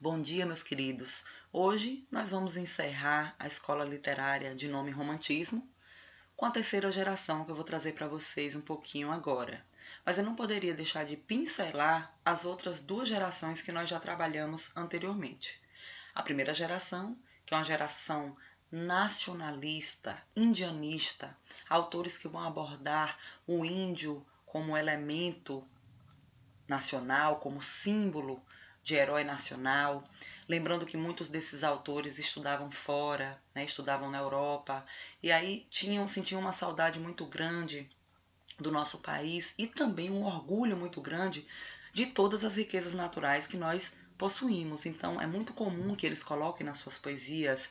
Bom dia, meus queridos. Hoje nós vamos encerrar a escola literária de nome Romantismo com a terceira geração que eu vou trazer para vocês um pouquinho agora. Mas eu não poderia deixar de pincelar as outras duas gerações que nós já trabalhamos anteriormente. A primeira geração, que é uma geração nacionalista, indianista, autores que vão abordar o índio como elemento nacional, como símbolo de herói nacional. Lembrando que muitos desses autores estudavam fora, né, estudavam na Europa, e aí sentiam uma saudade muito grande do nosso país e também um orgulho muito grande de todas as riquezas naturais que nós possuímos. Então é muito comum que eles coloquem nas suas poesias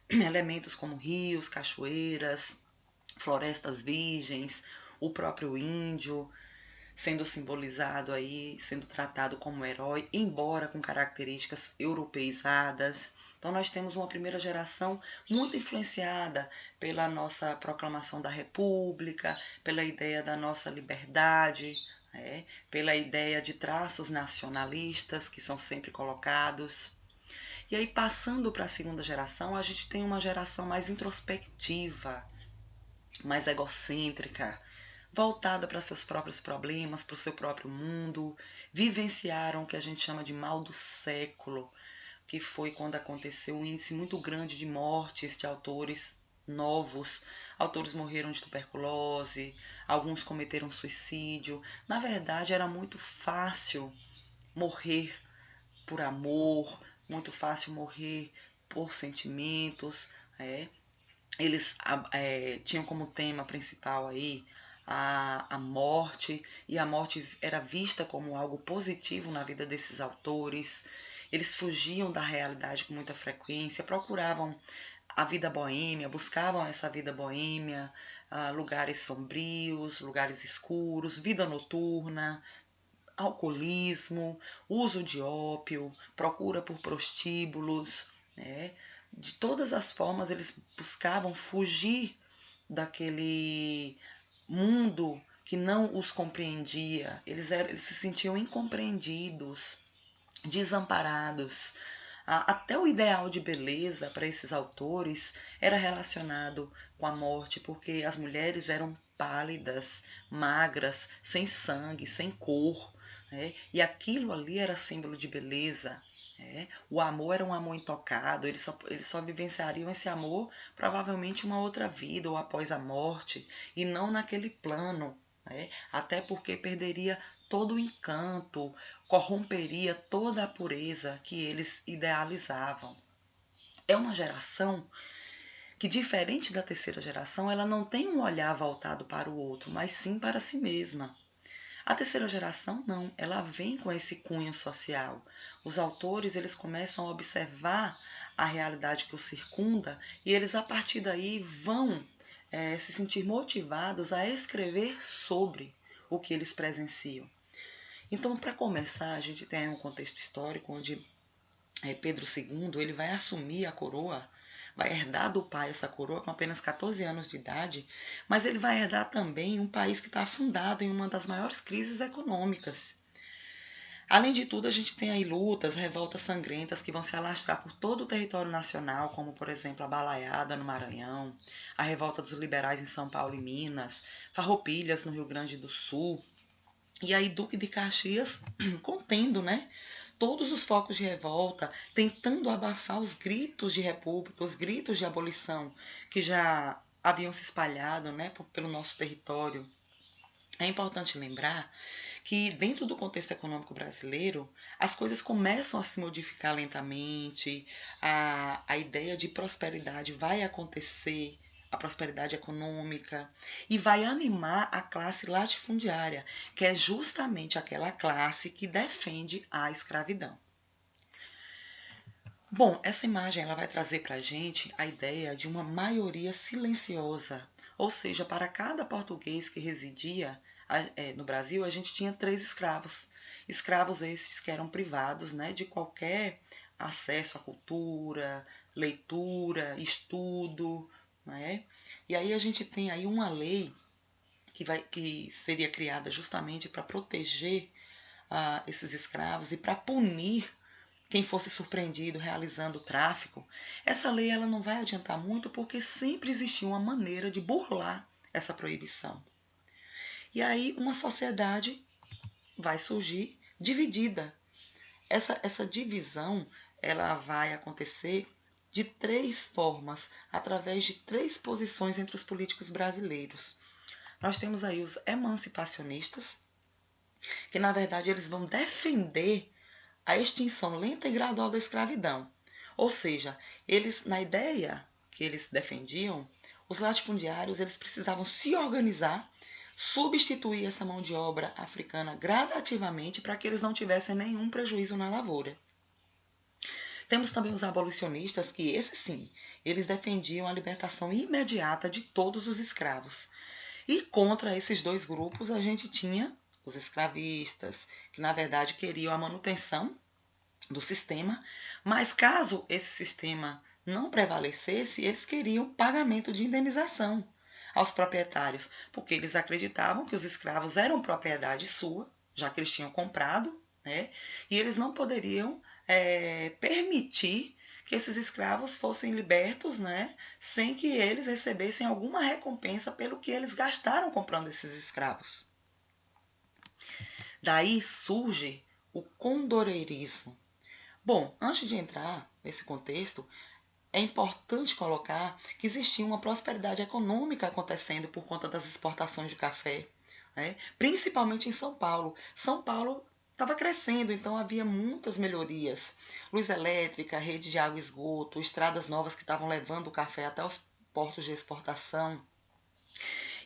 elementos como rios, cachoeiras, florestas virgens, o próprio índio, sendo simbolizado aí, sendo tratado como herói, embora com características europeizadas. Então nós temos uma primeira geração muito influenciada pela nossa proclamação da República, pela ideia da nossa liberdade, pela ideia de traços nacionalistas que são sempre colocados. E aí, passando para a segunda geração, a gente tem uma geração mais introspectiva, mais egocêntrica, voltada para seus próprios problemas, para o seu próprio mundo, vivenciaram o que a gente chama de mal do século, que foi quando aconteceu um índice muito grande de mortes de autores novos. Autores morreram de tuberculose, alguns cometeram suicídio. Na verdade, era muito fácil morrer por amor, muito fácil morrer por sentimentos. Eles tinham como tema principal aí a morte, e a morte era vista como algo positivo na vida desses autores. Eles fugiam da realidade com muita frequência, procuravam a vida boêmia, buscavam essa vida boêmia, lugares sombrios, lugares escuros, vida noturna, alcoolismo, uso de ópio, procura por prostíbulos, né? De todas as formas eles buscavam fugir daquele mundo que não os compreendia. Eles se sentiam incompreendidos, desamparados. Até o ideal de beleza para esses autores era relacionado com a morte, porque as mulheres eram pálidas, magras, sem sangue, sem cor, e aquilo ali era símbolo de beleza. O amor era um amor intocado, eles só vivenciariam esse amor provavelmente uma outra vida ou após a morte, e não naquele plano. Até porque perderia todo o encanto, corromperia toda a pureza que eles idealizavam. É uma geração que, diferente da terceira geração, ela não tem um olhar voltado para o outro, mas sim para si mesma. A terceira geração não, ela vem com esse cunho social. Os autores eles começam a observar a realidade que os circunda e eles a partir daí vão se sentir motivados a escrever sobre o que eles presenciam. Então, para começar, a gente tem um contexto histórico onde Pedro II ele vai assumir a coroa, vai herdar do pai essa coroa com apenas 14 anos de idade, mas ele vai herdar também um país que está afundado em uma das maiores crises econômicas. Além de tudo, a gente tem aí lutas, revoltas sangrentas que vão se alastrar por todo o território nacional, como, por exemplo, a Balaiada no Maranhão, a revolta dos liberais em São Paulo e Minas, Farroupilhas no Rio Grande do Sul, e aí Duque de Caxias contendo, né? Todos os focos de revolta, tentando abafar os gritos de república, os gritos de abolição que já haviam se espalhado, né, pelo nosso território. É importante lembrar que, dentro do contexto econômico brasileiro, as coisas começam a se modificar lentamente, a ideia de prosperidade vai acontecer, a prosperidade econômica, e vai animar a classe latifundiária, que é justamente aquela classe que defende a escravidão. Bom, essa imagem ela vai trazer para a gente a ideia de uma maioria silenciosa, ou seja, para cada português que residia no Brasil, a gente tinha 3 escravos. Escravos esses que eram privados, né, de qualquer acesso à cultura, leitura, estudo. Né? E aí a gente tem aí uma lei que seria criada justamente para proteger esses escravos e para punir quem fosse surpreendido realizando o tráfico, essa lei ela não vai adiantar muito porque sempre existiu uma maneira de burlar essa proibição. E aí uma sociedade vai surgir dividida. Essa divisão ela vai acontecer de 3 formas, através de 3 posições entre os políticos brasileiros. Nós temos aí os emancipacionistas, que na verdade eles vão defender a extinção lenta e gradual da escravidão. Ou seja, eles, na ideia que eles defendiam, os latifundiários eles precisavam se organizar, substituir essa mão de obra africana gradativamente para que eles não tivessem nenhum prejuízo na lavoura. Temos também os abolicionistas, que esses sim, eles defendiam a libertação imediata de todos os escravos. E contra esses 2 grupos a gente tinha os escravistas, que na verdade queriam a manutenção do sistema, mas caso esse sistema não prevalecesse, eles queriam pagamento de indenização aos proprietários, porque eles acreditavam que os escravos eram propriedade sua, já que eles tinham comprado, né? E eles não poderiam permitir que esses escravos fossem libertos, né, sem que eles recebessem alguma recompensa pelo que eles gastaram comprando esses escravos. Daí surge o condoreirismo. Bom, antes de entrar nesse contexto, é importante colocar que existia uma prosperidade econômica acontecendo por conta das exportações de café, né? Principalmente em São Paulo. São Paulo estava crescendo, então havia muitas melhorias. Luz elétrica, rede de água e esgoto, estradas novas que estavam levando o café até os portos de exportação.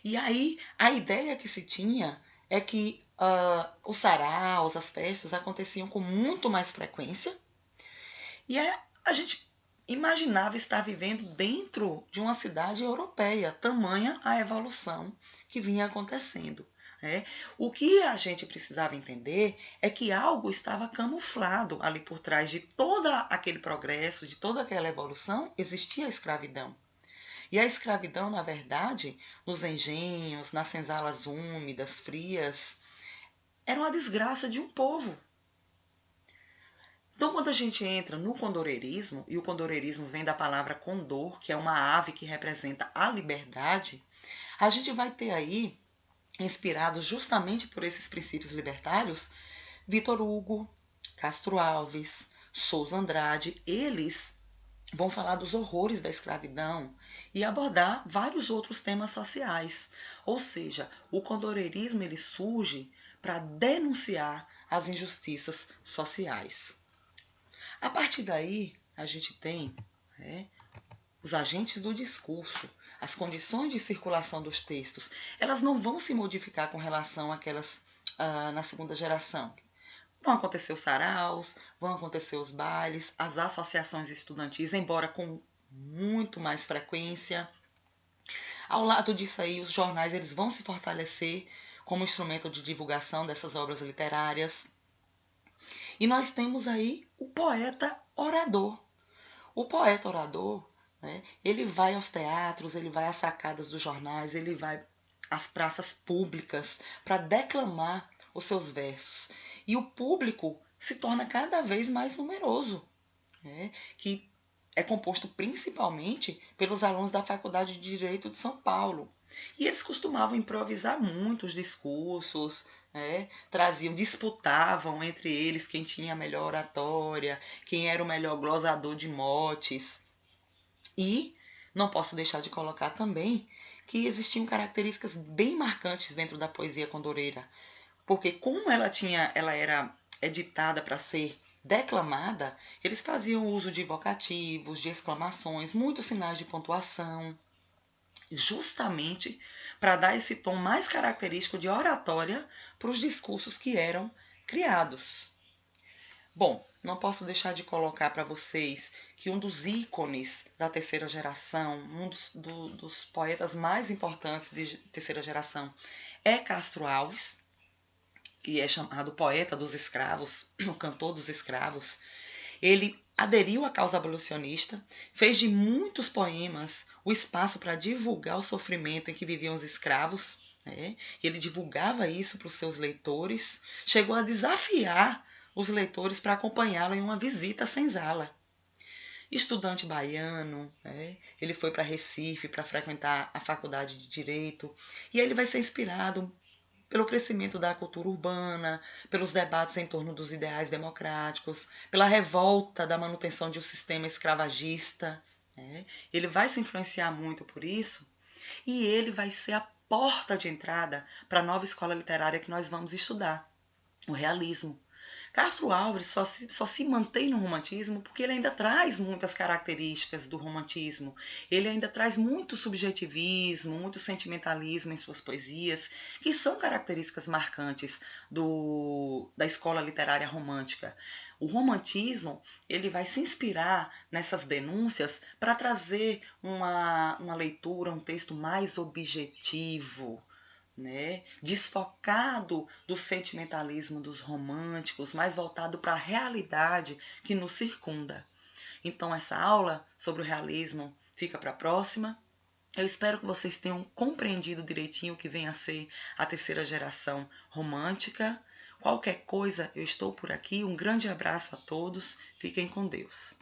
E aí a ideia que se tinha é que os saraus, as festas aconteciam com muito mais frequência e a gente imaginava estar vivendo dentro de uma cidade europeia, tamanha a evolução que vinha acontecendo. Né? O que a gente precisava entender é que algo estava camuflado ali por trás de todo aquele progresso, de toda aquela evolução, existia a escravidão. E a escravidão, na verdade, nos engenhos, nas senzalas úmidas, frias, era uma desgraça de um povo. Então, quando a gente entra no condoreirismo, e o condoreirismo vem da palavra condor, que é uma ave que representa a liberdade, a gente vai ter aí, inspirados justamente por esses princípios libertários, Vitor Hugo, Castro Alves, Souza Andrade, eles vão falar dos horrores da escravidão e abordar vários outros temas sociais. Ou seja, o condoreirismo ele surge para denunciar as injustiças sociais. A partir daí, a gente tem os agentes do discurso, as condições de circulação dos textos. Elas não vão se modificar com relação àquelas na segunda geração. Vão acontecer os saraus, vão acontecer os bailes, as associações estudantis, embora com muito mais frequência. Ao lado disso aí, os jornais eles vão se fortalecer como instrumento de divulgação dessas obras literárias. E nós temos aí o poeta orador. O poeta orador, né, ele vai aos teatros, ele vai às sacadas dos jornais, ele vai às praças públicas para declamar os seus versos. E o público se torna cada vez mais numeroso, né, que é composto principalmente pelos alunos da Faculdade de Direito de São Paulo. E eles costumavam improvisar muito os discursos, disputavam entre eles quem tinha a melhor oratória, quem era o melhor glosador de motes. E não posso deixar de colocar também que existiam características bem marcantes dentro da poesia condoreira, porque como ela era editada para ser declamada, eles faziam uso de vocativos, de exclamações, muitos sinais de pontuação, justamente para dar esse tom mais característico de oratória para os discursos que eram criados. Bom, não posso deixar de colocar para vocês que um dos ícones da terceira geração, um dos poetas mais importantes de terceira geração é Castro Alves, que é chamado poeta dos escravos, o cantor dos escravos. Ele aderiu à causa abolicionista, fez de muitos poemas o espaço para divulgar o sofrimento em que viviam os escravos. Ele divulgava isso para os seus leitores, chegou a desafiar os leitores para acompanhá-lo em uma visita à senzala. Estudante baiano, né? Ele foi para Recife para frequentar a faculdade de Direito e aí ele vai ser inspirado pelo crescimento da cultura urbana, pelos debates em torno dos ideais democráticos, pela revolta da manutenção de um sistema escravagista. Né? Ele vai se influenciar muito por isso e ele vai ser a porta de entrada para a nova escola literária que nós vamos estudar, o realismo. Castro Alves só se mantém no romantismo porque ele ainda traz muitas características do romantismo. Ele ainda traz muito subjetivismo, muito sentimentalismo em suas poesias, que são características marcantes da escola literária romântica. O romantismo ele vai se inspirar nessas denúncias para trazer uma leitura, um texto mais objetivo, né? Desfocado do sentimentalismo dos românticos, mais voltado para a realidade que nos circunda. Então, essa aula sobre o realismo fica para a próxima. Eu espero que vocês tenham compreendido direitinho o que vem a ser a terceira geração romântica. Qualquer coisa, eu estou por aqui. Um grande abraço a todos. Fiquem com Deus.